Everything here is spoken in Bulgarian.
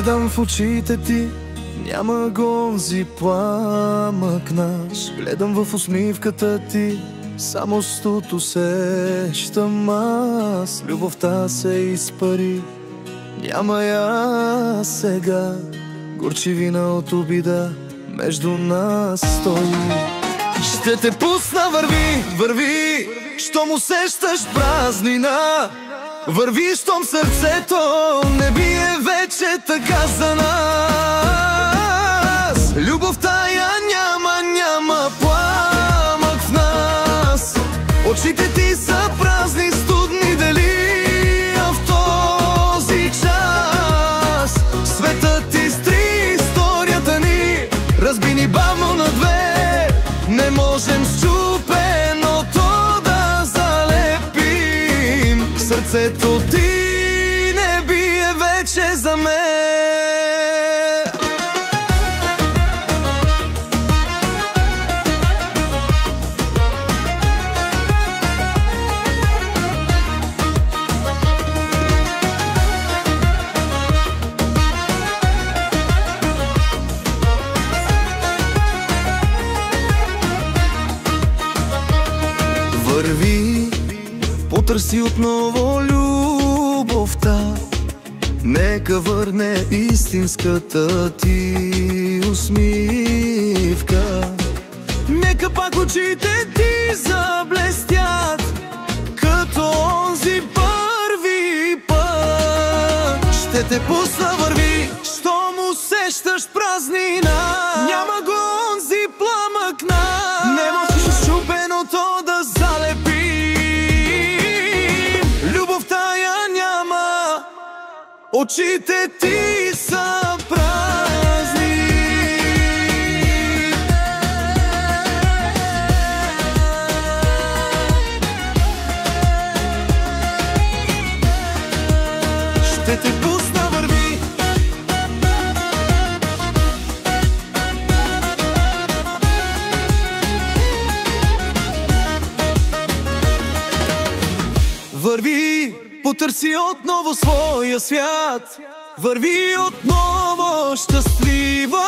Гледам в очите ти, няма гонзи пламък наш. Гледам в усмивката ти, само студ усещам аз. Любовта се изпари, няма я сега. Горчивина от обида между нас стои. Ще те пусна, върви, върви, щом усещаш празнина. Върви, щом сърцето не бие вече така за нас. Любовта я няма, няма пламък в нас. Очите ти са празни, студни, дали в този час. Светът изтри историята ни, разби ни бавно на две. Не можем счупеното да залепим. Сърцето ти не бие вече за мен. Върви, потърси отново любовта. Нека върне истинската ти усмивка. Нека пак очите ти заблестят, като онзи първи път. Ще те пусна, върви, щом усещаш празнина. Няма го онзи пламък на. Не можеш счупеното да залепим. Любовта я няма, очите ти са празни. Ще те пусна, върви. Върви, потърси отново своя свят. Върви отново щастлива.